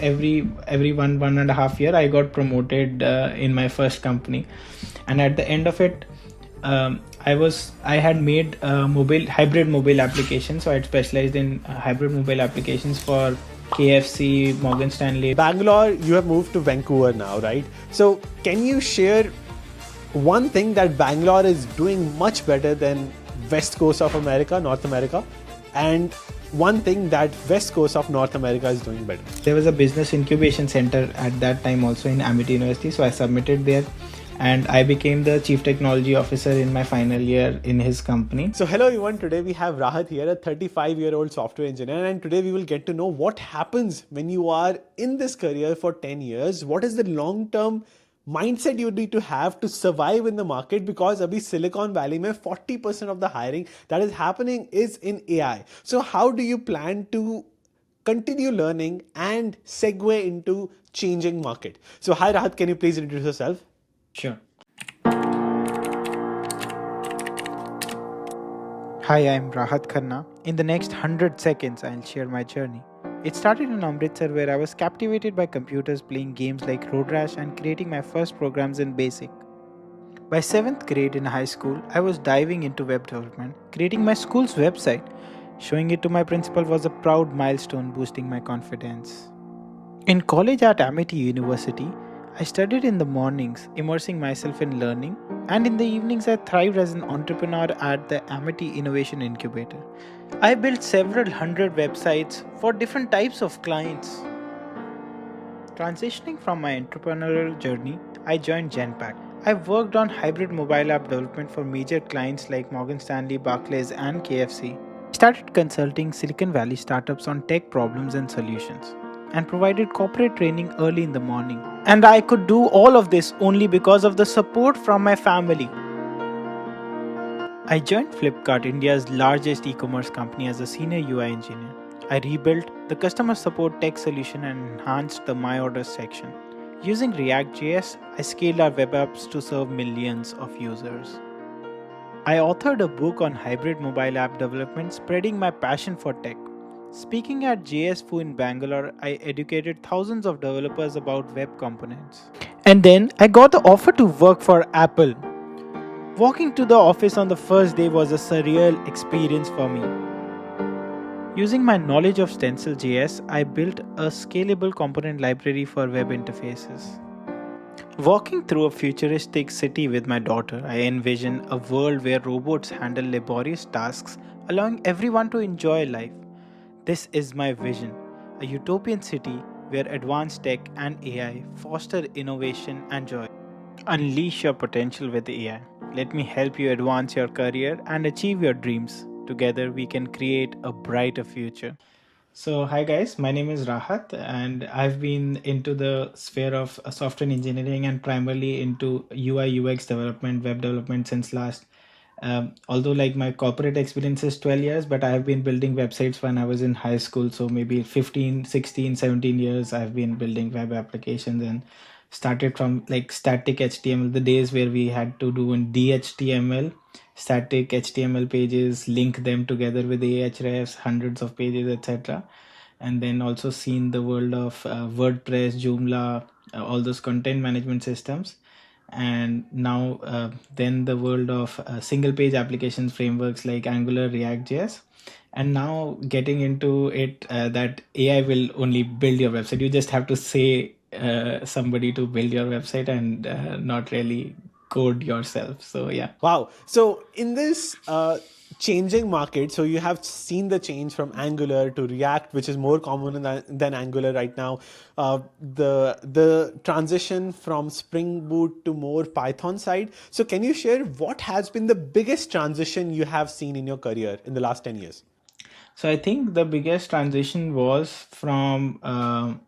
every one and a half year I got promoted in my first company. And at the end of it, I had made hybrid mobile applications. So I had specialized in hybrid mobile applications for KFC, Morgan Stanley. Bangalore, you have moved to Vancouver now, right? So can you share one thing that Bangalore is doing much better than West Coast of America, North America, and one thing that West Coast of North America is doing better? There was a business incubation center at that time also in Amity University, so I submitted there and I became the chief technology officer in my final year in his company. So hello everyone, today we have Rahat here, a 35-year-old software engineer, and today we will get to know what happens when you are in this career for 10 years. What is the long-term mindset you need to have to survive in the market, because abhi Silicon Valley mein 40% of the hiring that is happening is in AI. So how do you plan to continue learning and segue into changing market? So hi Rahat, can you please introduce yourself? Sure. Hi, I'm Rahat Khanna. In the next 100 seconds, I'll share my journey. It started in Amritsar, where I was captivated by computers, playing games like Road Rash and creating my first programs in BASIC. By 7th grade in high school, I was diving into web development, creating my school's website. Showing it to my principal was a proud milestone, boosting my confidence. In college at Amity University, I studied in the mornings, immersing myself in learning, and in the evenings I thrived as an entrepreneur at the Amity Innovation Incubator. I built several hundred websites for different types of clients. Transitioning from my entrepreneurial journey, I joined Genpact. I worked on hybrid mobile app development for major clients like Morgan Stanley, Barclays, and KFC. I started consulting Silicon Valley startups on tech problems and solutions, and provided corporate training early in the morning. And I could do all of this only because of the support from my family. I joined Flipkart, India's largest e-commerce company, as a senior UI engineer. I rebuilt the customer support tech solution and enhanced the My Orders section. Using React.js, I scaled our web apps to serve millions of users. I authored a book on hybrid mobile app development, spreading my passion for tech. Speaking at JSFU in Bangalore, I educated thousands of developers about web components. And then I got the offer to work for Apple. Walking to the office on the first day was a surreal experience for me. Using my knowledge of Stencil.js, I built a scalable component library for web interfaces. Walking through a futuristic city with my daughter, I envision a world where robots handle laborious tasks, allowing everyone to enjoy life. This is my vision, a utopian city where advanced tech and AI foster innovation and joy. Unleash your potential with AI. Let me help you advance your career and achieve your dreams. Together, we can create a brighter future. So, hi guys, my name is Rahat, and I've been into the sphere of software engineering and primarily into UI UX development, web development since last. Although like my corporate experience is 12 years, but I have been building websites when I was in high school. So maybe 15, 16, 17 years I've been building web applications, and started from like static HTML, the days where we had to do in DHTML, static HTML pages, link them together with Ahrefs, hundreds of pages, etc. And then also seen the world of WordPress, Joomla, all those content management systems. And now then the world of single page applications frameworks like Angular, React.js. And now getting into it that AI will only build your website. You just have to say somebody to build your website and not really code yourself. So yeah. Wow. So in this changing market, so you have seen the change from Angular to React, which is more common than Angular right now. The transition from Spring Boot to more Python side. So can you share what has been the biggest transition you have seen in your career in the last 10 years? So I think the biggest transition was from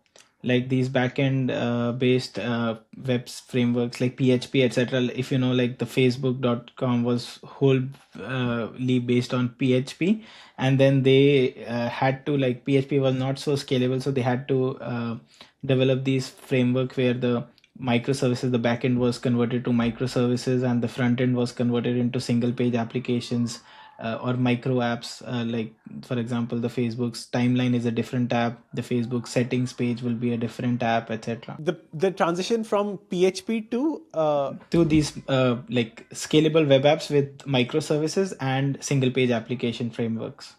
like these backend based web frameworks like PHP, etc. If you know, like the Facebook.com was wholly based on PHP, and then they had to, like, PHP was not so scalable, so they had to develop these framework where the microservices, the backend was converted to microservices, and the front end was converted into single page applications or micro apps, like for example the Facebook's timeline is a different app, the Facebook settings page will be a different app, etc. The transition from PHP to To these like scalable web apps with microservices and single page application frameworks.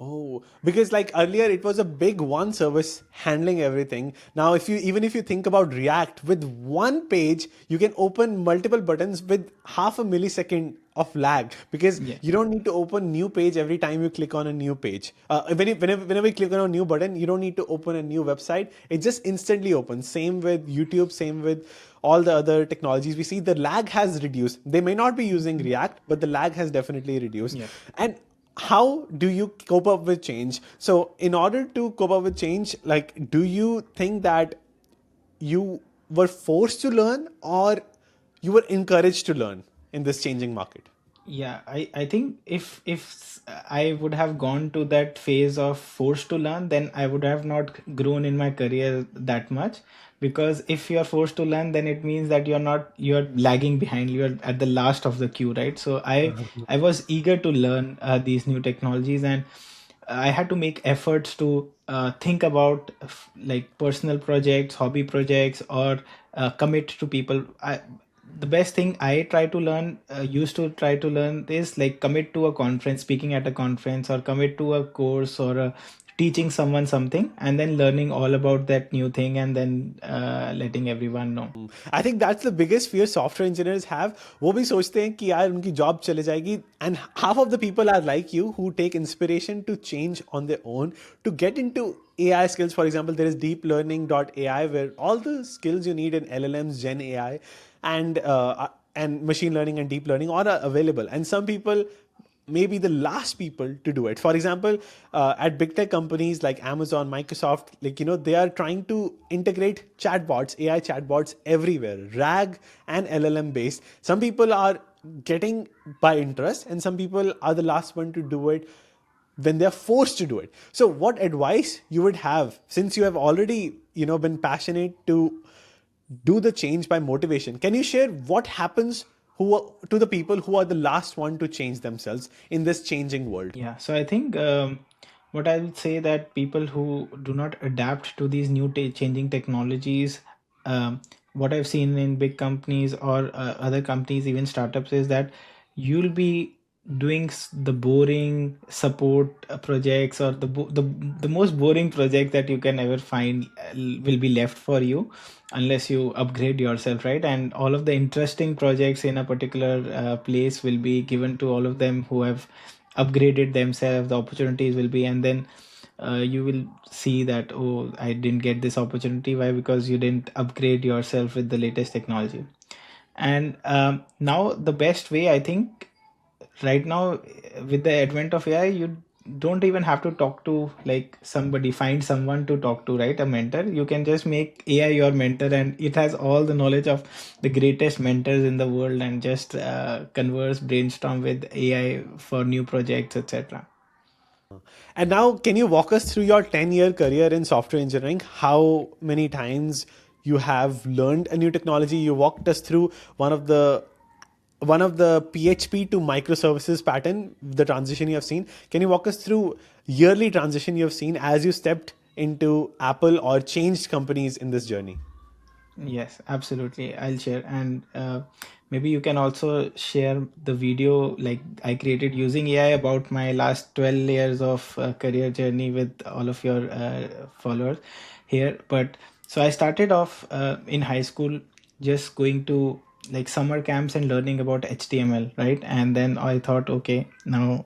oh, because like earlier it was a big one service handling everything. Now, if you think about React, with one page you can open multiple buttons with half a millisecond of lag, because Yeah. you don't need to open new page every time you click on a new page. Whenever you click on a new button, you don't need to open a new website. It just instantly opens. Same with YouTube. Same with all the other technologies we see. The lag has reduced. They may not be using React, but the lag has definitely reduced. Yeah. And how do you cope up with change? So in order to cope up with change, like, do you think that you were forced to learn, or you were encouraged to learn in this changing market? Yeah, I think if I would have gone to that phase of forced to learn, then I would have not grown in my career that much. Because if you are forced to learn, then it means that you're lagging behind, you're at the last of the queue, right? So I was eager to learn these new technologies, and I had to make efforts to think about like personal projects, hobby projects, or commit to people. The best thing I try to learn, used to try to learn, is like commit to a conference, speaking at a conference, or commit to a course, or teaching someone something, and then learning all about that new thing, and then letting everyone know. I think that's the biggest fear software engineers have. वो भी सोचते हैं कि यार उनकी job चले जाएगी. And half of the people are like you who take inspiration to change on their own to get into AI skills. For example, there is deeplearning.ai, where all the skills you need in LLMs, Gen AI, and machine learning and deep learning all are available. And some people may be the last people to do it. For example, at big tech companies like Amazon, Microsoft, like, they are trying to integrate chatbots, AI chatbots everywhere, RAG and LLM based. Some people are getting by interest, and some people are the last one to do it when they're forced to do it. So what advice you would have, since you have already, been passionate to do the change by motivation? Can you share what happens to the people who are the last one to change themselves in this changing world? Yeah, so I think what I would say, that people who do not adapt to these new changing technologies, what I've seen in big companies or other companies, even startups, is that you'll be doing the boring support projects, or the most boring project that you can ever find will be left for you unless you upgrade yourself, right? And all of the interesting projects in a particular place will be given to all of them who have upgraded themselves. The opportunities will be, and then you will see that, oh, I didn't get this opportunity. Why? Because you didn't upgrade yourself with the latest technology. And now the best way, I think, right now, with the advent of AI, you don't even have to talk to like somebody, find someone to talk to, right? A mentor. You can just make AI your mentor, and it has all the knowledge of the greatest mentors in the world, and just converse, brainstorm with AI for new projects, etc. And now, can you walk us through your 10-year career in software engineering? How many times you have learned a new technology? You walked us through one of the PHP to microservices pattern, the transition you have seen. Can you walk us through yearly transition you have seen as you stepped into Apple or changed companies in this journey? Yes, absolutely. I'll share. And maybe you can also share the video like I created using AI about my last 12 years of career journey with all of your followers here. But so I started off in high school, just going to like summer camps and learning about HTML, right? And then I thought, okay, now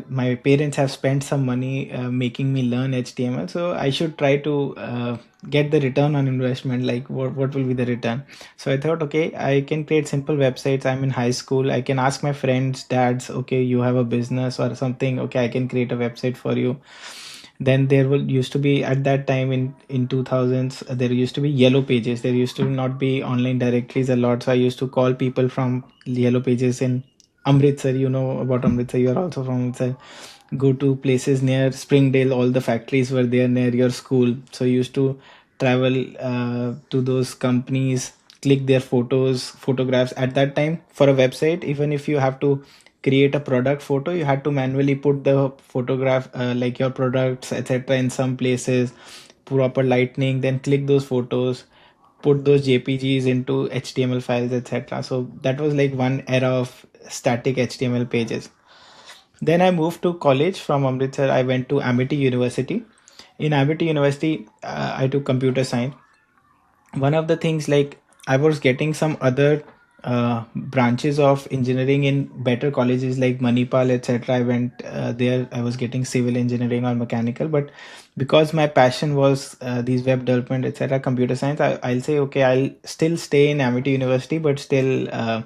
my parents have spent some money making me learn HTML, so I should try to get the return on investment. Like, what will be the return? So I thought, okay, I can create simple websites. I'm in high school. I can ask my friends, dads, okay, you have a business or something. Okay, I can create a website for you. Then there will used to be, at that time in 2000s, there used to be yellow pages. There used to not be online directories a lot, so I used to call people from yellow pages in Amritsar. You know about Amritsar, you are also from Amritsar. Go to places near Springdale, all the factories were there near your school, so you used to travel to those companies, click their photographs. At that time, for a website, even if you have to create a product photo, you had to manually put the photograph, like your products, etc., in some places, proper lighting, then click those photos, put those JPGs into HTML files, etc. So that was like one era of static HTML pages. Then I moved to college from Amritsar. I went to Amity University. In Amity University, I took computer science. One of the things, like, I was getting some other branches of engineering in better colleges like Manipal, etc. I went there. I was getting civil engineering or mechanical, but because my passion was these web development, etc., computer science, I'll say okay, I'll still stay in Amity University, but still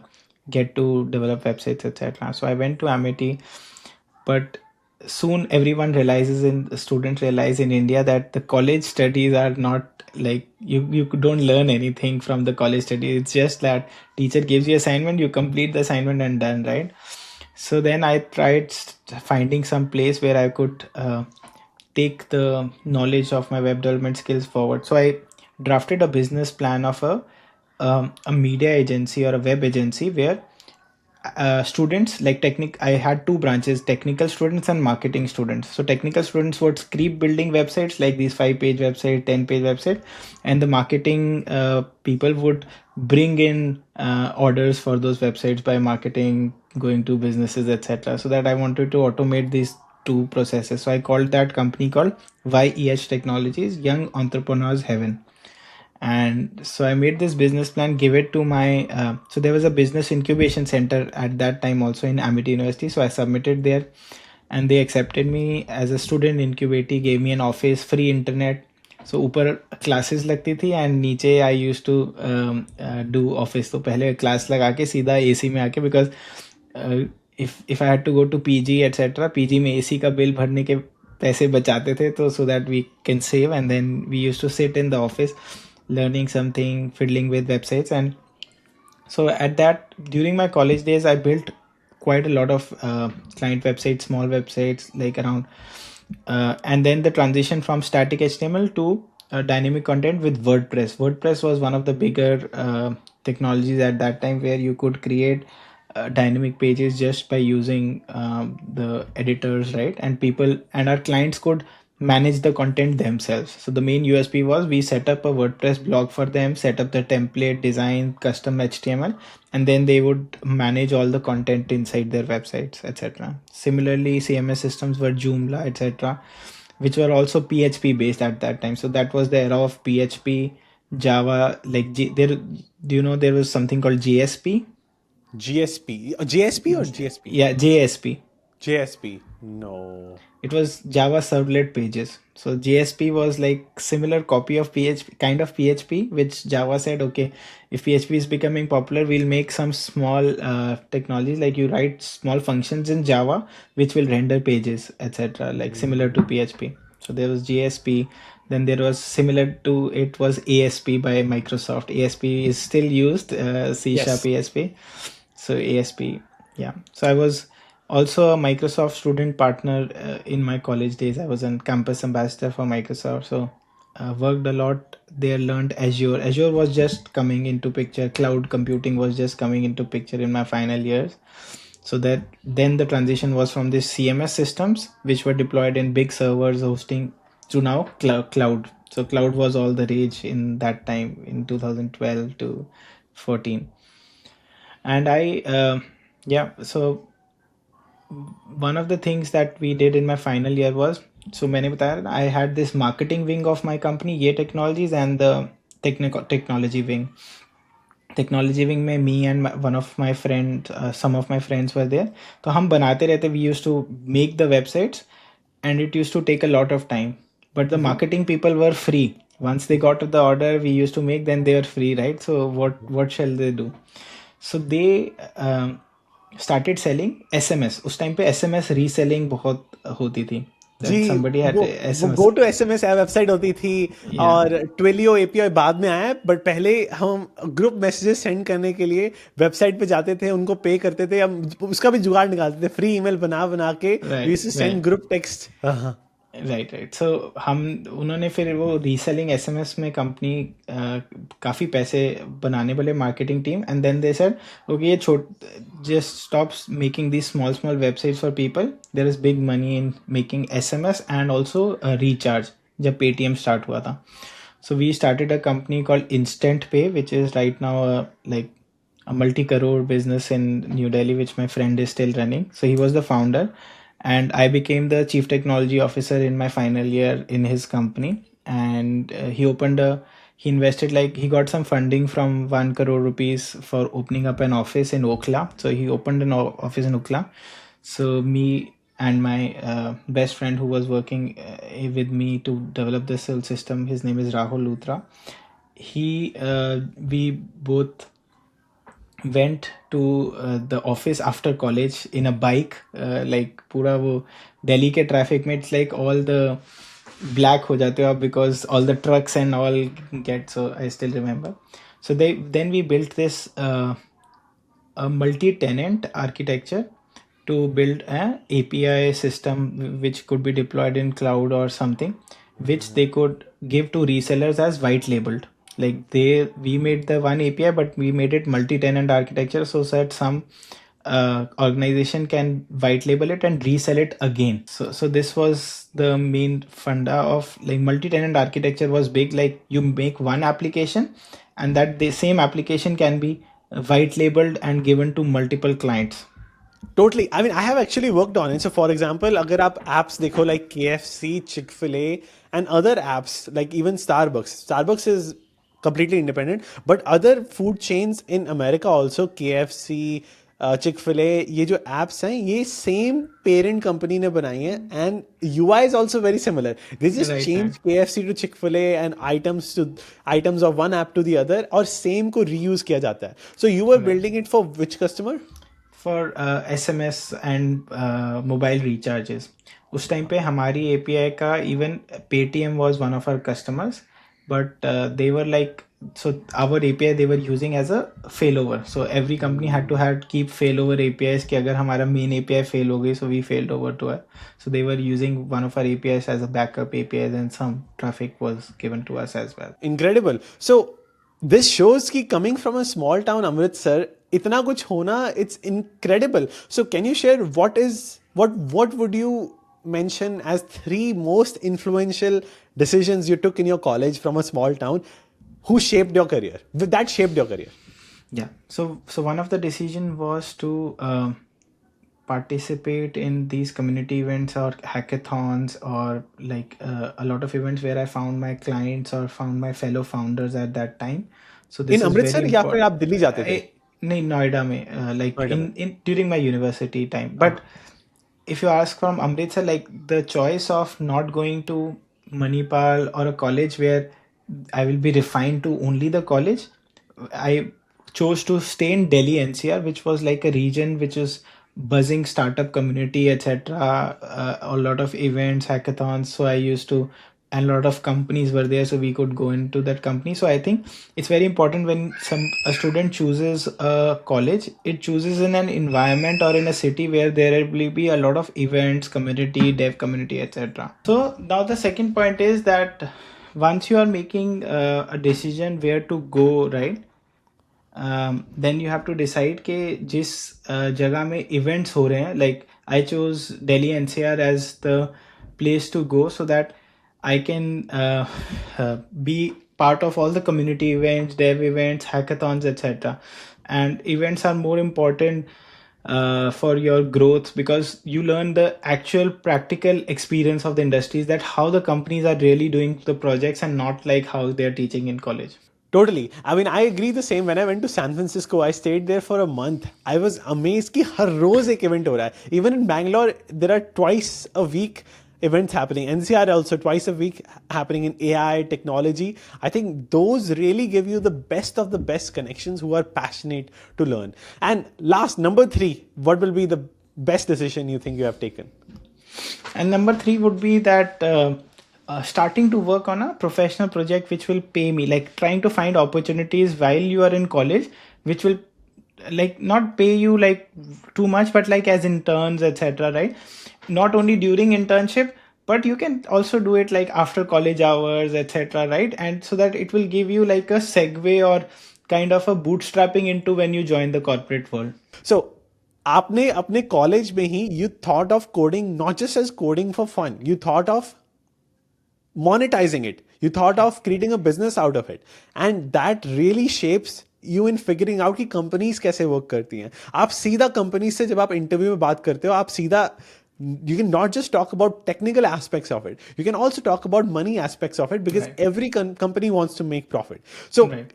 get to develop websites, etc. So I went to Amity, but soon everyone realizes, in students realize in India, that the college studies are not like, you don't learn anything from the college study. It's just that teacher gives you assignment, you complete the assignment and done, right? So then I tried finding some place where I could take the knowledge of my web development skills forward. So I drafted a business plan of a media agency or a web agency where students, like technic I had two branches, technical students and marketing students. So technical students would script building websites like these 5-page website, 10-page website, and the marketing people would bring in orders for those websites by marketing, going to businesses, etc. So that I wanted to automate these two processes. So I called that company called YEH Technologies, Young Entrepreneurs Heaven. And so I made this business plan, give it to my so there was a business incubation center at that time also in Amity University. So I submitted there, and they accepted me as a student incubator, gave me an office, free internet. So ऊपर classes लगती थी and नीचे I used to do office. तो पहले class लगा के सीधा AC में आके, because if I had to go to PG etc., PG में AC का बिल भरने के पैसे बचाते थे, तो so that we can save, and then we used to sit in the office learning something, fiddling with websites. And so at that, during my college days, I built quite a lot of client websites, small websites, like around and then the transition from static HTML to dynamic content with WordPress was one of the bigger technologies at that time, where you could create dynamic pages just by using the editors, right? And people and our clients could manage the content themselves. So the main USP was, we set up a WordPress blog for them, set up the template, design, custom HTML, and then they would manage all the content inside their websites, etc. Similarly, CMS systems were Joomla, etc., which were also PHP based at that time. So that was the era of PHP, Java. Like there, do you know there was something called JSP? JSP or GSP? Yeah, JSP. JSP. No. It was Java Servlet Pages. So JSP was like similar copy of PHP, kind of PHP, which Java said, okay, if PHP is becoming popular, we'll make some small technologies, like you write small functions in Java which will render pages, etc., like similar to PHP. So there was JSP. Then there was similar to it was ASP by Microsoft. ASP is still used, C# Yes. ASP. So ASP, yeah. So I was also a Microsoft student partner in my college days. I was a campus ambassador for Microsoft. So worked a lot there, learned Azure. Azure was just coming into picture. Cloud computing was just coming into picture in my final years. So that then the transition was from these CMS systems, which were deployed in big servers hosting, to now cloud. So cloud was all the rage in that time, in 2012 to 14. And yeah, so one of the things that we did in my final year was, so मैंने बताया, I had this marketing wing of my company, ये technologies, and the technology wing. Technology wing में me and one of my friends, some of my friends were there. तो हम बनाते रहते, we used to make the websites, and it used to take a lot of time. But the marketing people were free. Once they got the order, we used to make, then they were free, right? So what shall they do? So they started selling SMS. उस time पे SMS reselling बहुत होती थी. जी, That somebody had वो SMS. Go to SMS website होती थी. Yeah. और ट्विलियो API बाद में आया, बट पहले हम ग्रुप मैसेजेस सेंड करने के लिए वेबसाइट पे जाते थे, उनको पे करते थे, हम उसका भी जुगाड़ निकालते थे, फ्री ईमेल बना के Right, we used to send right. Group text. Right right so हम उन्होंने फिर वो रीसेलिंग एसएमएस में कंपनी काफ़ी पैसे बनाने वाले marketing team and then they said okay ये छोट just stops making this small small websites for people there is big money in making SMS and also recharge जब पेटीएम स्टार्ट हुआ था. So we started a company called Instant Pay, which is right now like a multi-crore business in New Delhi, which my friend is still running. So he was the founder, and I became the chief technology officer in my final year in his company. And he invested like he got some funding from 1 crore rupees for opening up an office in Okla. So he opened an office in Okla. So me and my best friend who was working with me to develop this whole system, his name is Rahul Luthra. We both went to the office after college in a bike, like पूरा वो दिल्ली के traffic में it's like all the black हो जाते हो आप because all the trucks and all get. So I still remember. So then we built this a multi-tenant architecture to build a API system which could be deployed in cloud or something, which they could give to resellers as white labeled. Like we made the one API, but we made it multi-tenant architecture so that some organization can white label it and resell it again. So this was the main funda of like multi-tenant architecture was big. Like you make one application, and that the same application can be white labeled and given to multiple clients. Totally. I mean, I have actually worked on it. So, for example, अगर आप apps देखो like KFC, Chick-fil-A, and other apps like even Starbucks. Starbucks is completely independent, but other food chains in America also KFC, Chick-fil-A, ये जो apps हैं ये same parent company ने बनाई हैं and UI is also very similar. They just Right, right. change KFC to Chick-fil-A and items of one app to the other और same को reuse किया जाता है. So you were Right. building it for which customer? For SMS and mobile recharges. उस time पे हमारी API का even Paytm was one of our customers, but they were like, so our API they were using as a failover. So every company had to keep failover APIs कि अगर हमारा main API fail हो गई, so we failed over to it. So they were using one of our APIs as a backup API, and some traffic was given to us as well. Incredible. So this shows कि coming from a small town Amritsar इतना कुछ होना, it's incredible. So can you share what would you mention as 3 most influential decisions you took in your college from a small town who shaped your career? That shaped your career. Yeah. So one of the decision was to participate in these community events or hackathons or like a lot of events where I found my clients or found my fellow founders at that time. So this In is very Amritsar या फिर important. आप दिल्ली जाते थे? नहीं नोएडा में like Noida में. in during my university time. But if you ask from Amritsar, like the choice of not going to Manipal or a college where I will be refined to only the college, I chose to stay in Delhi NCR, which was like a region which is buzzing startup community, etc. A lot of events, hackathons. So I used to, and a lot of companies were there, so we could go into that company. So I think it's very important when a student chooses a college, it chooses in an environment or in a city where there will be a lot of events, community, dev community, etc. So now the second point is that once you are making a decision where to go, right, then you have to decide कि जिस जगह में events हो रहे हैं, like I chose Delhi NCR as the place to go so that I can be part of all the community events, dev events, hackathons, etc. And events are more important for your growth because you learn the actual practical experience of the industries, that how the companies are really doing the projects and not like how they're teaching in college. Totally. I mean, I agree the same. When I went to San Francisco, I stayed there for a month. I was amazed कि हर रोज एक event हो रहा है. Even in Bangalore, there are twice a week events happening. NCR also twice a week happening in AI, technology. I think those really give you the best of the best connections who are passionate to learn. And last, number 3, what will be the best decision you think you have taken? And number 3 would be that starting to work on a professional project which will pay me, like trying to find opportunities while you are in college, which will like not pay you like too much, but like as interns, etc. Right? Not only during internship, but you can also do it like after college hours, etc., right? And so that it will give you like a segue or kind of a bootstrapping into when you join the corporate world. So आपने अपने college में ही you thought of coding not just as coding for fun. You thought of monetizing it. You thought of creating a business out of it. And that really shapes you in figuring out कि companies कैसे work करती हैं. आप सीधा companies से जब आप interview में बात करते हो, आप सीधा you can not just talk about technical aspects of it, you can also talk about money aspects of it, because Right. every company wants to make profit. So Right.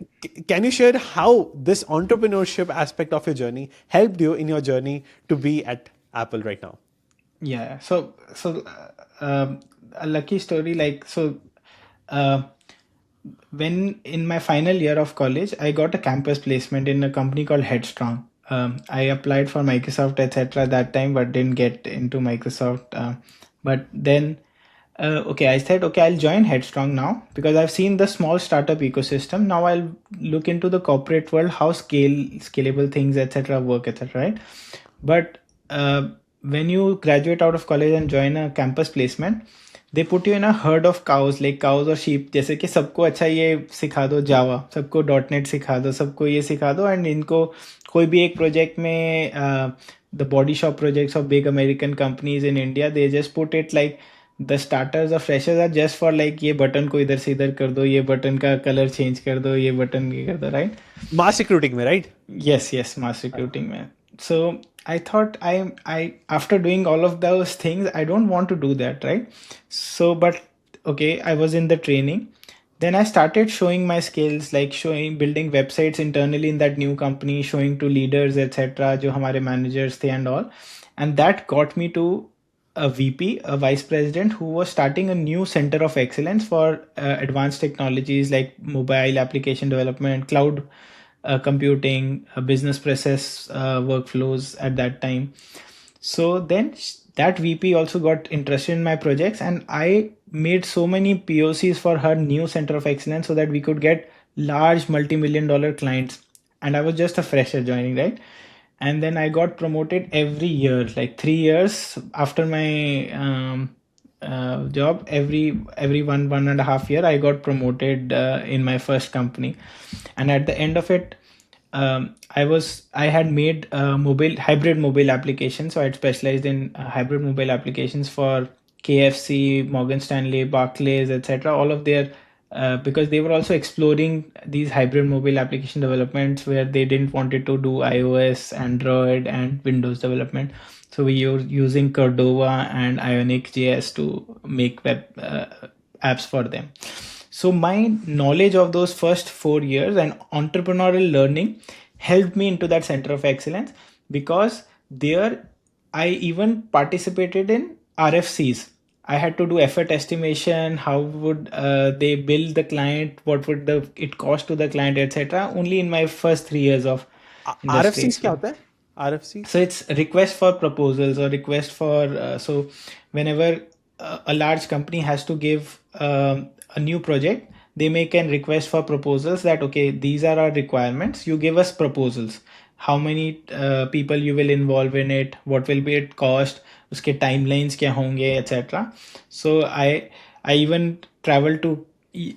can you share how this entrepreneurship aspect of your journey helped you in your journey to be at Apple right now? Yeah. A lucky story, like, uh, when in my final year of college, I got a campus placement in a company called Headstrong. I applied for Microsoft, etc. that time, but didn't get into Microsoft. But then, okay, I said, okay, I'll join Headstrong now because I've seen the small startup ecosystem. Now I'll look into the corporate world, how scalable things, etc. work, etc. Right? But when you graduate out of college and join a campus placement, they put you in a herd of cows, like cows or sheep. जैसे कि सबको अच्छा ये सिखा दो जावा, सबको dot net सिखा दो, सबको ये सिखा दो, एंड इनको कोई भी एक प्रोजेक्ट में the body shop projects of big American companies in India, they just put it like the starters और freshers are just for like ये बटन को इधर से इधर कर दो, ये बटन का कलर चेंज कर दो, ये बटन ये कर दो, राइट? Mass recruiting में, right? Yes, yes, mass recruiting, man. So I thought I after doing all of those things, I don't want to do that, right? So, but okay, I was in the training. Then I started showing my skills, like showing, building websites internally in that new company, showing to leaders, etc., जो हमारे managers थे and all, and that got me to a VP, a vice president, who was starting a new center of excellence for advanced technologies like mobile application development, cloud computing, business process workflows at that time. So then that VP also got interested in my projects, and I made so many POCs for her new center of excellence so that we could get large multi-million dollar clients. And I was just a fresher joining, right? And then I got promoted every year, like 3 years after my job. Every one and a half year, I got promoted in my first company, and at the end of it, I had made mobile hybrid mobile applications. So I had specialized in hybrid mobile applications for KFC, Morgan Stanley, Barclays, etc. All of their because they were also exploring these hybrid mobile application developments where they didn't wanted to do iOS, Android, and Windows development. So we were using Cordova and Ionic JS to make web apps for them. So my knowledge of those first 4 years and entrepreneurial learning helped me into that center of excellence, because there I even participated in RFCs. I had to do effort estimation, how would they bill the client, what would it cost to the client, etc. Only in my first 3 years of industry RFCs क्या experience. होता है? RFCs? So it's request for proposals or request for so whenever a large company has to give a new project, they make an request for proposals that okay, these are our requirements, you give us proposals, how many people you will involve in it, what will be it cost, उसके timelines क्या होंगे, etc. So I even traveled to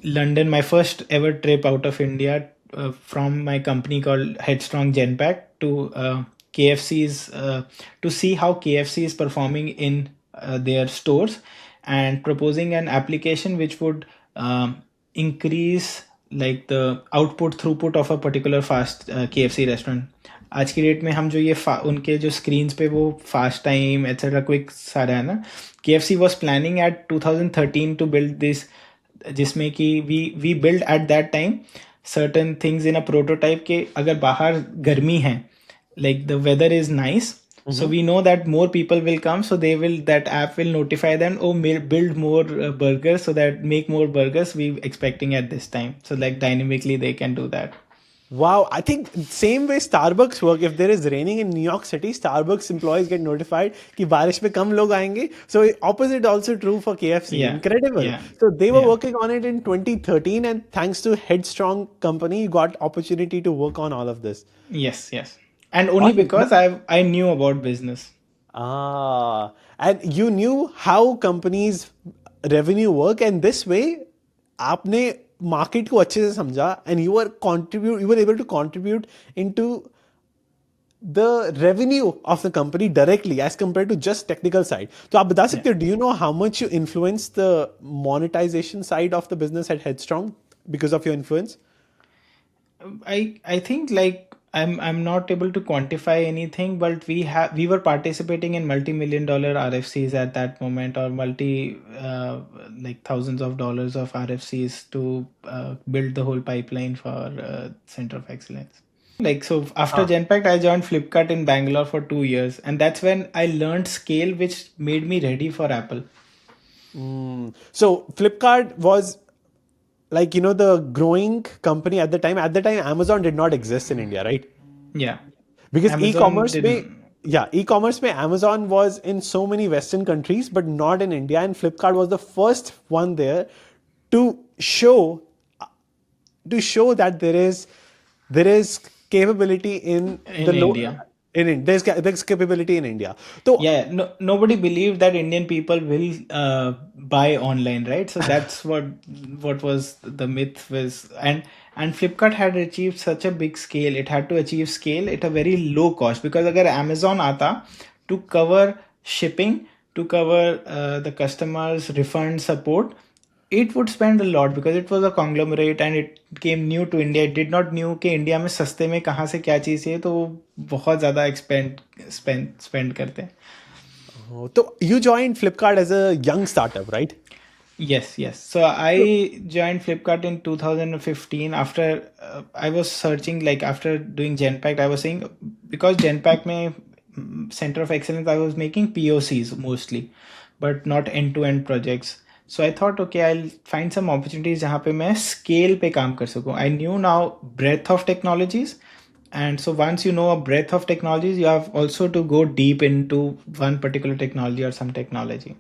London, my first ever trip out of India, from my company called Headstrong Genpack to KFC's, to see how KFC is performing in their stores, and proposing an application which would increase like the output throughput of a particular fast KFC restaurant. आज की date में हम जो ये उनके जो screens पे वो फास्ट टाइम एट्सेट्रा क्विक सारा है ना, KFC was planning at 2013 to build this, जिसमें कि we build at that time certain things in a prototype के अगर बाहर गर्मी है, like the weather is nice, so we know that more people will come, so that app will notify them, oh, build more burgers, so that make more burgers we expecting at this time, so like dynamically they can do that. Wow, I think same way Starbucks work. If there is raining in New York City, Starbucks employees get notified कि बारिश में कम लोग आएंगे. So opposite also true for KFC. Yeah, Incredible. yeah, So they were yeah. working on it in 2013, and thanks to Headstrong company, you got opportunity to work on all of this. Yes, yes. And only Awesome. because I knew about business. And you knew how companies revenue work, and this way आपने market को अच्छे से समझा, and you were able to contribute into the revenue of the company directly as compared to just technical side. तो आप बता Yeah. सकते हो, do you know how much you influenced the monetization side of the business at Headstrong because of your influence? I think like I'm not able to quantify anything, but we were participating in multi-million dollar RFCs at that moment, or like thousands of dollars of RFCs to build the whole pipeline for Center of Excellence. Like so, after Ah. Genpact, I joined Flipkart in Bangalore for 2 years, and that's when I learned scale, which made me ready for Apple. So Flipkart was, like, the growing company at the time. At the time, Amazon did not exist in India, right? Yeah, Because Amazon didn't. e-commerce mein Amazon was in so many Western countries, but not in India. And Flipkart was the first one there to show that there is capability in the In India. there's capability in India. So Yeah, no, nobody believed that Indian people will buy online, right? So that's what was the myth was, and Flipkart had achieved such a big scale. It had to achieve scale at a very low cost, because अगर Amazon आता to cover shipping, to cover the customers refund support, it would spend a lot, because it was a conglomerate and it came new to India. It did not knew कि India में सस्ते में कहाँ से क्या चीज़ है, तो वो बहुत ज़्यादा spend करते हैं. so you joined Flipkart as a young startup, right? Yes, yes. So I joined Flipkart in 2015 after I was searching, like after doing Genpact, I was saying, because Genpact में Center of Excellence, I was making POCs mostly, but not end-to-end projects. So I thought, okay, I'll find some opportunities जहाँ पे मैं scale पे काम कर सकूँ. I knew now breadth of technologies, and so once you know a breadth of technologies, you have also to go deep into one particular technology or some technology.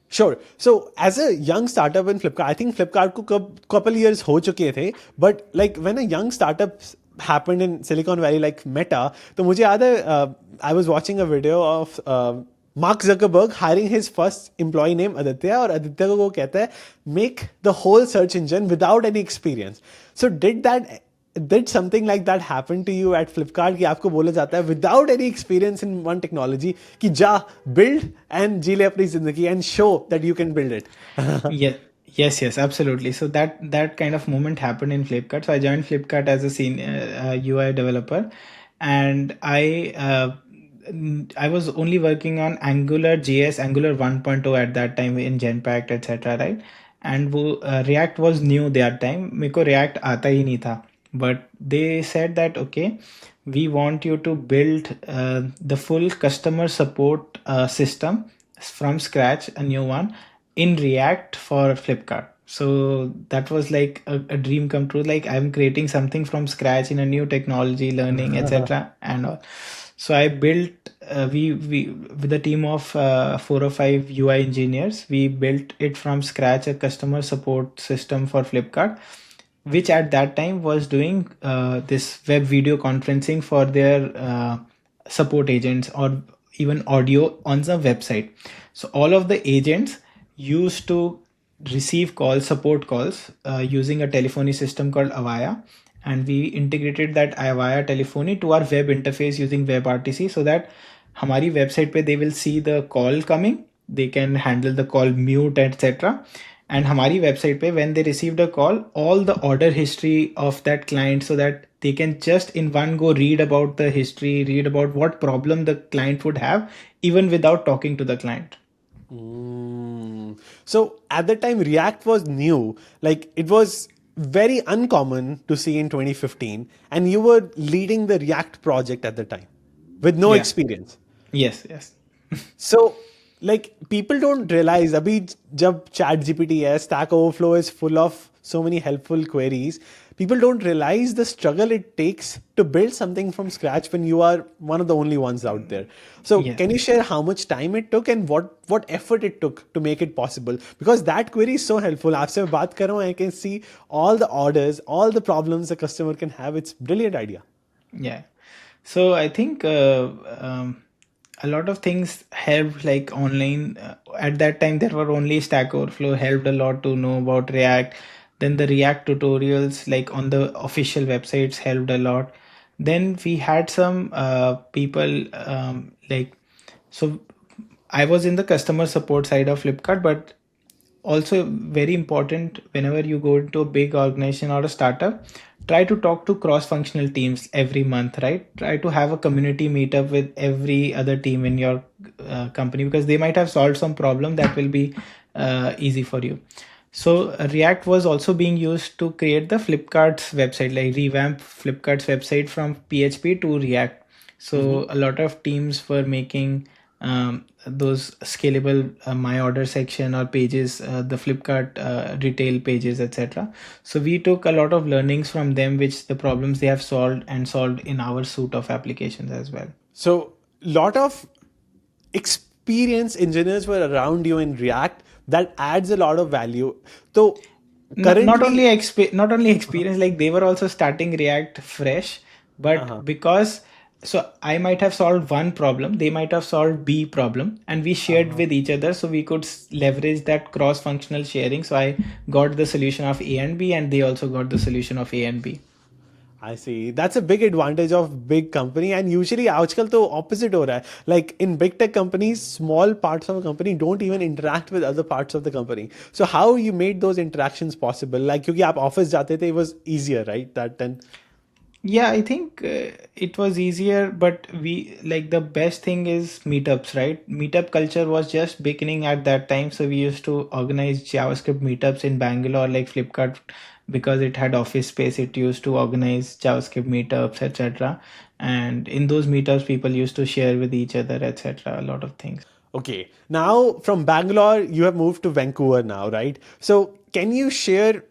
Sure. So as a young startup in Flipkart, I think Flipkart को couple years हो चुके थे, but like when a young startup happened in Silicon Valley like Meta, तो मुझे याद है, I was watching a video of Mark Zuckerberg hiring his first employee named Aditya, और Aditya को वो कहता है make the whole search engine without any experience. So did something like that happen to you at Flipkart कि आपको बोला जाता है without any experience in one technology कि जा build and जी ले अपनी जिंदगी and show that you can build it? Yeah, yes, absolutely. So that kind of moment happened in Flipkart. So I joined Flipkart as a senior UI developer, and I was only working on Angular JS, Angular 1.0 at that time in Genpact, etc. Right? And वो React was new that time. मेरे को React आता ही नहीं था. But they said that okay, we want you to build the full customer support system from scratch, a new one in React for Flipkart. So that was like a dream come true. Like I'm creating something from scratch in a new technology, learning, etc. And all. So I built. We with a team of 4 or 5 UI engineers, we built it from scratch, a customer support system for Flipkart, which at that time was doing this web video conferencing for their support agents, or even audio on the website. So all of the agents used to receive calls, support calls, using a telephony system called Avaya, and we integrated that Avaya telephony to our web interface using WebRTC, so that हमारी website पे they will see the call coming, they can handle the call, mute, etc. And हमारी website पे when they received a call, all the order history of that client, so that they can just in one go read about the history, read about what problem the client would have, even without talking to the client. So at that time, React was new. Like it was very uncommon to see in 2015, and you were leading the React project at the time with no Yeah. experience. Yes. So, like, people don't realize अभी जब chat GPT है, Stack Overflow is full of so many helpful queries. People don't realize the struggle it takes to build something from scratch when you are one of the only ones out there. So, Yeah. can you share how much time it took and what effort it took to make it possible? Because that query is so helpful. आपसे मैं बात कर रहा हूँ, I can see all the orders, all the problems a customer can have. It's brilliant idea. Yeah. So I think a lot of things helped, like online. At that time, there were only Stack Overflow helped a lot to know about React. Then the React tutorials, like on the official websites, helped a lot. Then we had some people so I was in the customer support side of Flipkart, but also very important whenever you go into a big organization or a startup, try to talk to cross functional teams every month, right? Try to have a community meetup with every other team in your company, because they might have solved some problem that will be easy for you. So React was also being used to create the Flipkart's website, like revamp Flipkart's website from PHP to React. So a lot of teams were making those scalable my order section or pages, the Flipkart retail pages, etc. So we took a lot of learnings from them, which the problems they have solved and solved in our suite of applications as well. So, lot of experienced engineers were around you in React. That adds a lot of value. So, Not only currently, not only experience, like they were also starting React fresh, but uh-huh, because, so I might have solved one problem, they might have solved B problem, and we shared uh-huh. with each other, so we could leverage that cross functional sharing. So I got the solution of A and B, and they also got the solution of A and B. I see. That's a big advantage of big company, and usually आजकल तो opposite हो रहा है. Like in big tech companies, small parts of a company don't even interact with other parts of the company. So how you made those interactions possible? Like क्योंकि आप office जाते थे, it was easier, right? That then. Yeah, I think it was easier, but we, like, the best thing is meetups, right? Meetup culture was just beginning at that time, so we used to organize JavaScript meetups in Bangalore, like Flipkart, because it had office space. It used to organize JavaScript meetups, etc. And in those meetups, people used to share with each other, etc. A lot of things. Okay. Now from Bangalore, you have moved to Vancouver now, right? So can you share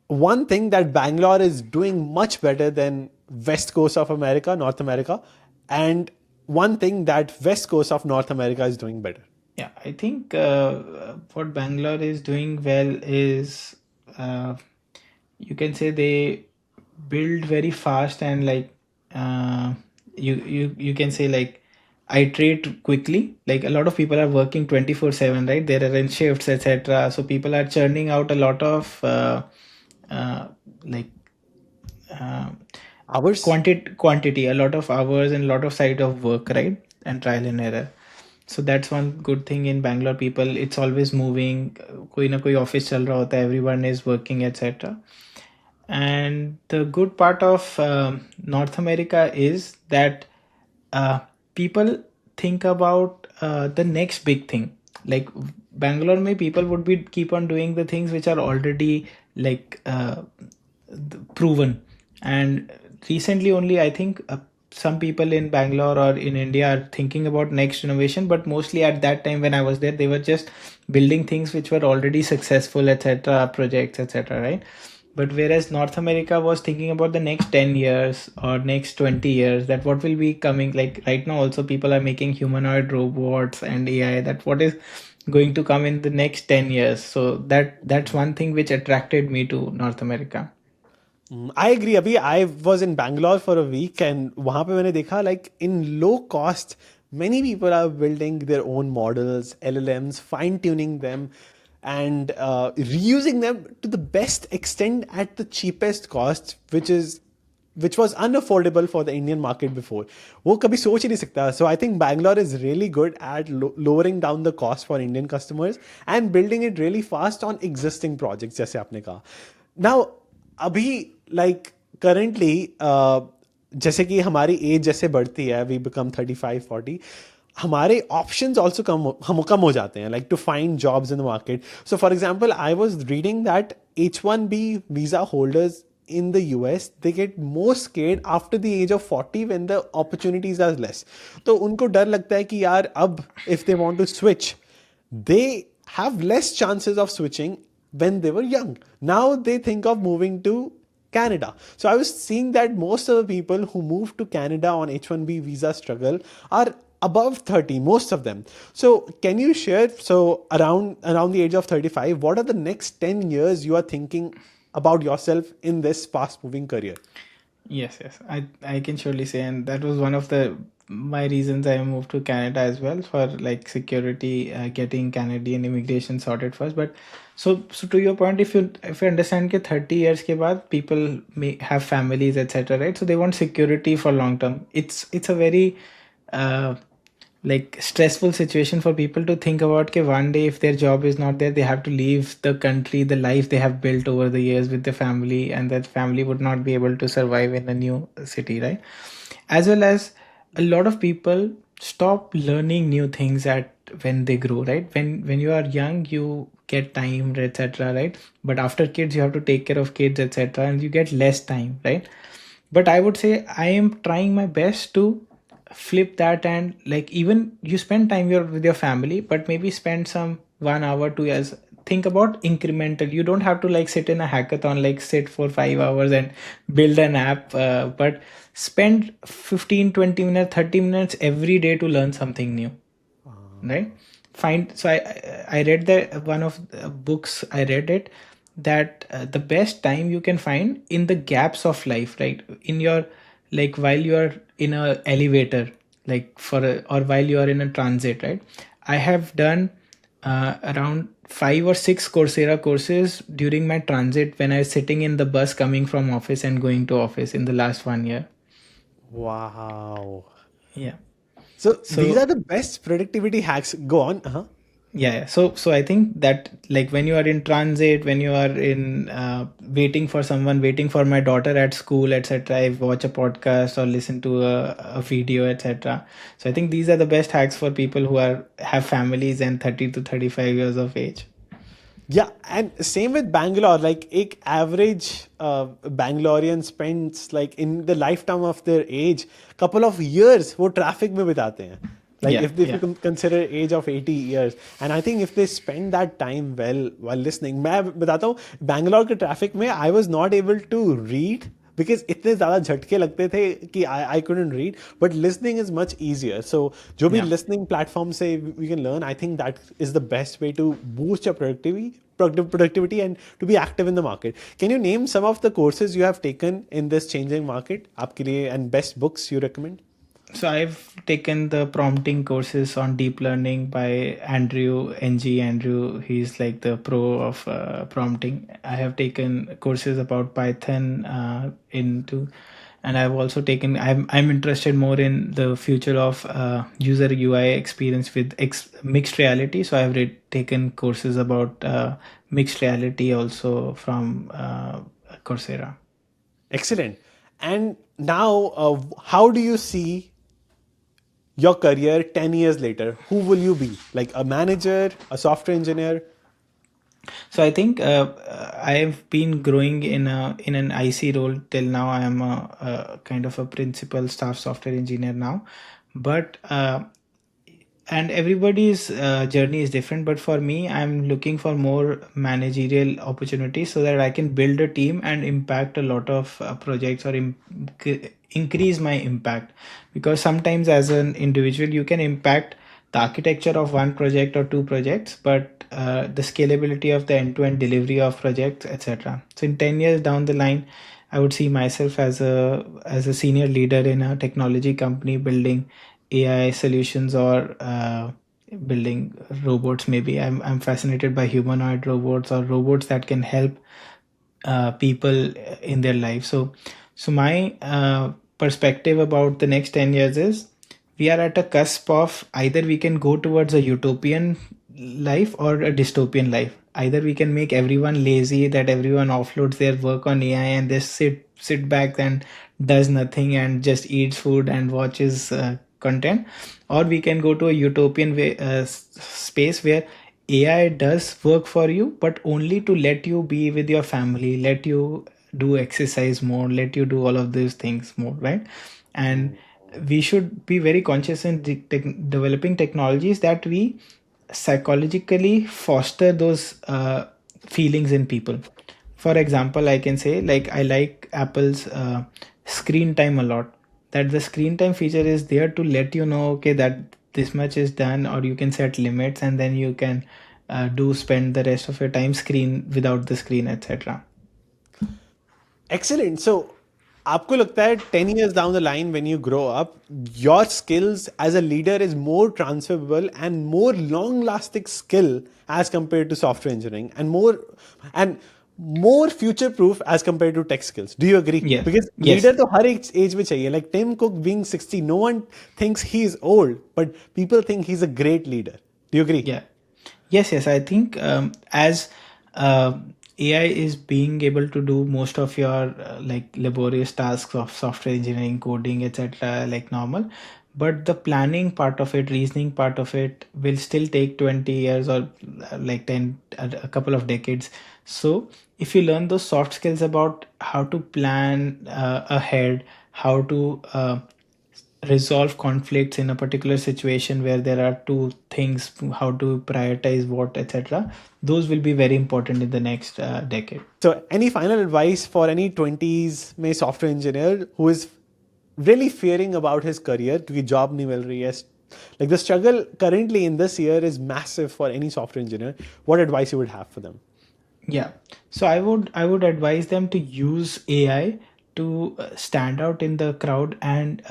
one thing that Bangalore is doing much better than West Coast of America, North America, and one thing that West Coast of North America is doing better? Yeah, I think what Bangalore is doing well is, uh, you can say, they build very fast, and like, uh, you can say, like, iterate quickly. Like a lot of people are working 24/7, right? There are in shifts, etc. So people are churning out a lot of uh, like uh, Hours? quantity, a lot of hours and a lot of side of work, right? And trial and error. So that's one good thing in Bangalore. People, it's always moving, कोई ना कोई office चल रहा होता है, everyone is working, etc. And the good part of North America is that uh, people think about the next big thing. Like Bangalore may people would be keep on doing the things which are already, like, proven. And recently only, I think, some people in Bangalore or in India are thinking about next innovation, but mostly at that time when I was there, they were just building things which were already successful, etc., projects, etc., right? But whereas North America was thinking about the next 10 years or next 20 years, that what will be coming. Like right now also people are making humanoid robots and AI, that what is going to come in the next 10 years. So that's one thing which attracted me to North America. I agree. अभी I was in Bangalore for a week and वहाँ पे मैंने देखा like in low cost, many people are building their own models, LLMs, fine tuning them, and reusing them to the best extent at the cheapest cost, which was unaffordable for the Indian market before. वो कभी सोच ही नहीं सकता. So I think Bangalore is really good at lowering down the cost for Indian customers and building it really fast on existing projects जैसे आपने कहा. Now अभी like currently जैसे कि हमारी एज जैसे बढ़ती है, वी बिकम 35 40, हमारे ऑप्शंस ऑल्सो कम हो जाते हैं, like to find jobs in the market. So for example I was reading that H1B visa holders in the US, they get more scared after the age of 40 when the opportunities are less. तो उनको डर लगता है कि यार अब if they want to switch, they have less chances of switching when they were young. Now they think of moving to Canada. So I was seeing that most of the people who move to Canada on H1B visa struggle are above 30, most of them. So can you share, so around the age of 35, what are the next 10 years you are thinking about yourself in this fast moving career? Yes, I can surely say, and that was one of the my reasons I moved to Canada as well, for like security, getting Canadian immigration sorted first. But so to your point, if you understand that 30 years ke baad people may have families, etc., right? So they want security for long term. It's a very uh, like stressful situation for people to think about that one day if their job is not there, they have to leave the country, the life they have built over the years with the family, and that family would not be able to survive in a new city, right? As well as a lot of people stop learning new things at when they grow, right? When you are young, you get time, etc., right? But after kids, you have to take care of kids, etc., and you get less time, right? But I would say I am trying my best to flip that, and like even you spend time with your family, but maybe spend some 1 hour 2 years. Think about incremental. You don't have to like sit in a hackathon, like sit for 5 hours and build an app, but spend 15, 20 minutes, 30 minutes every day to learn something new, right? Find so I read the one of the books, I read it, that the best time you can find in the gaps of life, right? In your, like while you are in a elevator, like or while you are in a transit, right? I have done around 5 or 6 Coursera courses during my transit when I was sitting in the bus coming from office and going to office in the last 1 year. Wow. Yeah. So these are So the best productivity hacks. Go on. Uh-huh. yeah. So I think that like when you are in transit, when you are in waiting for someone, waiting for my daughter at school, etc., I watch a podcast or listen to a video, etc. So I think these are the best hacks for people who are have families and 30 to 35 years of age. Yeah, and same with Bangalore. Like, एक average Bangalorean spends like in the lifetime of their age, couple of years वो traffic में बिताते हैं. Like Yeah, if you yeah. consider age of 80 years, and I think if they spend that time well while listening, मैं बताता हूँ Bangalore के traffic में I was not able to read because इतने ज़्यादा झटके लगते थे कि I couldn't read, but listening is much easier. So जो भी Yeah. listening platform से we can learn, I think that is the best way to boost your productivity and to be active in the market. Can you name some of the courses you have taken in this changing market आपके लिए and best books you recommend? So I've taken the prompting courses on deep learning by Andrew NG. Andrew, he's like the pro of prompting. I have taken courses about Python into, and I've also taken. I'm interested more in the future of user UI experience with mixed reality. So I've taken courses about mixed reality also from Coursera. Excellent. And now, how do you see your career 10 years later? Who will you be? Like a manager, a software engineer? So I think I've been growing in an IC role till now. I am a kind of a principal staff software engineer now, but and everybody's journey is different. But for me, I'm looking for more managerial opportunities so that I can build a team and impact a lot of projects, or increase my impact. Because sometimes as an individual you can impact the architecture of one project or two projects, but the scalability of the end-to-end delivery of projects, etc. So in 10 years down the line, I would see myself as a senior leader in a technology company building AI solutions, or building robots. Maybe I'm fascinated by humanoid robots or robots that can help people in their life. So my perspective about the next 10 years is we are at a cusp of either we can go towards a utopian life or a dystopian life. Either we can make everyone lazy, that everyone offloads their work on AI and just sit back and does nothing and just eats food and watches content, or we can go to a utopian space where AI does work for you, but only to let you be with your family, let you do exercise more, let you do all of these things more, right? And we should be very conscious in developing technologies that we psychologically foster those feelings in people. For example, I can say like I like Apple's screen time a lot. That the screen time feature is there to let you know, okay, that this much is done, or you can set limits, and then you can do spend the rest of your time screen without the screen, etc. Excellent. So आपको लगता है 10 years down the line when you grow up, your skills as a leader is more transferable and more long lasting skill as compared to software engineering and more future proof as compared to tech skills? Do you agree? Yes. Because Yes. leader to her age में चाहिए. Like Tim Cook being 60, no one thinks he is old, but people think he's a great leader. Do you agree? Yeah. Yes. I think as uh, AI is being able to do most of your like laborious tasks of software engineering, coding, etc., like normal, but the planning part of it, reasoning part of it, will still take 20 years or like 10, a couple of decades. So if you learn those soft skills about how to plan ahead, how to resolve conflicts in a particular situation where there are two things, how to prioritize what, etc., those will be very important in the next decade. So, any final advice for any 20s में software engineer who is really fearing about his career क्योंकि job नहीं मिल रही है? Like the struggle currently in this year is massive for any software engineer. What advice you would have for them? Yeah. So I would advise them to use AI to stand out in the crowd, and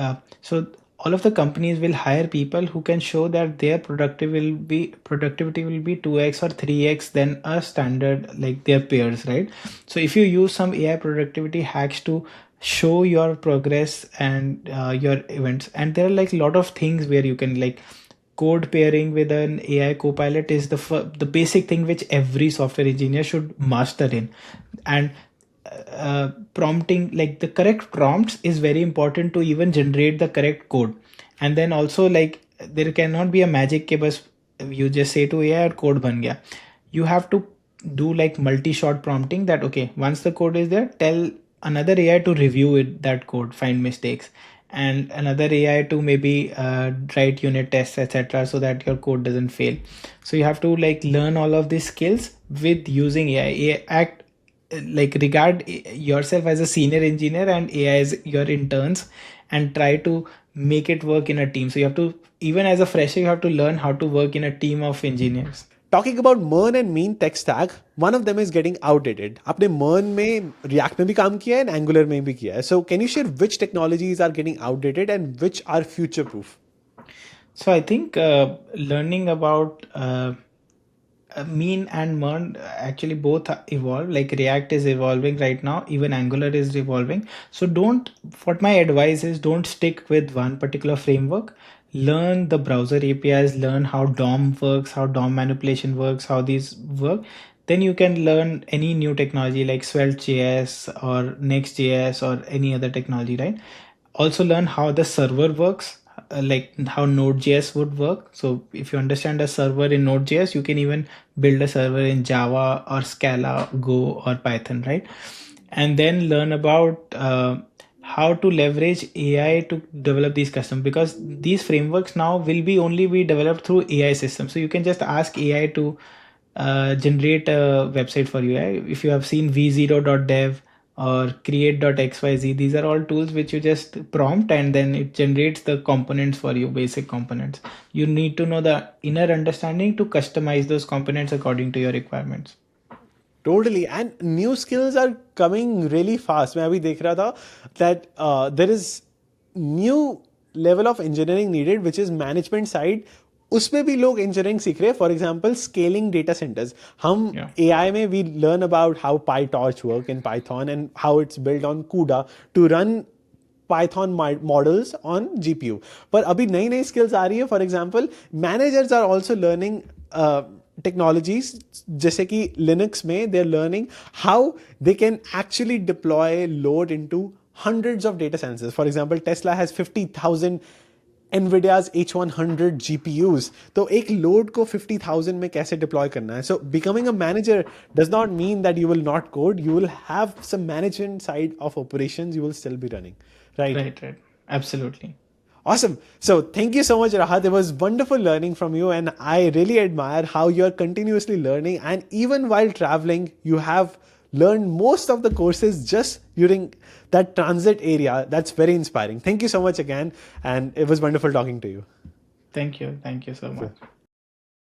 so all of the companies will hire people who can show that their productivity will be 2x or 3x than a standard like their peers, right? So if you use some AI productivity hacks to show your progress and your events, and there are like a lot of things where you can like code pairing with an AI copilot is the basic thing which every software engineer should master in. And prompting, like the correct prompts is very important to even generate the correct code. And then also like there cannot be a magic ke bas you just say to AI or code ban gaya. You have to do like multi-shot prompting, that okay, once the code is there, tell another AI to review it, that code, find mistakes, and another AI to maybe write unit tests, etc., so that your code doesn't fail. So you have to like learn all of these skills with using AI. Act like regard yourself as a senior engineer and AI as your interns, and try to make it work in a team. So you have to, even as a fresher, you have to learn how to work in a team of engineers. Talking about MERN and mean tech stack, one of them is getting outdated. आपने MERN में React में भी काम किया है and Angular में भी किया है. So can you share which technologies are getting outdated and which are future proof? So I think learning about mean and MERN actually both evolve. Like React is evolving right now, even Angular is evolving. So don't, what my advice is, don't stick with one particular framework. Learn the browser APIs, learn how DOM works, how DOM manipulation works, how these work. Then you can learn any new technology like Svelte.js or Next.js or any other technology, right? Also learn how the server works, like how Node.js would work. So if you understand a server in Node.js, you can even build a server in Java or Scala, Go or Python, right? And then learn about how to leverage AI to develop these custom, because these frameworks now will be only be developed through AI systems. So you can just ask AI to generate a website for you. If you have seen v0.dev or create.xyz, these are all tools which you just prompt and then it generates the components for you, basic components. You need to know the inner understanding to customize those components according to your requirements. Totally, and new skills are coming really fast. मैं अभी देख रहा था that there is new level of engineering needed, which is management side. उसमें भी लोग engineering सीख रहे हैं. For example, scaling data centers. हम Yeah. AI में we learn about how PyTorch work in Python and how it's built on CUDA to run Python models on GPU. पर अभी नई नई skills आ रही है. For example, managers are also learning technologies जैसे कि Linux में they're learning how they can actually deploy load into hundreds of data centers. For example, Tesla has 50,000 NVIDIA's H100 GPUs. तो एक load को 50,000 में कैसे deploy करना है? So becoming a manager does not mean that you will not code. You will have some management side of operations you will still be running. Right? Right. Absolutely. Awesome. So thank you so much, Rahat. It was wonderful learning from you, and I really admire how you're continuously learning. And even while traveling, you have learned most of the courses just during that transit area. That's very inspiring. Thank you so much again, and it was wonderful talking to you. Thank you so much.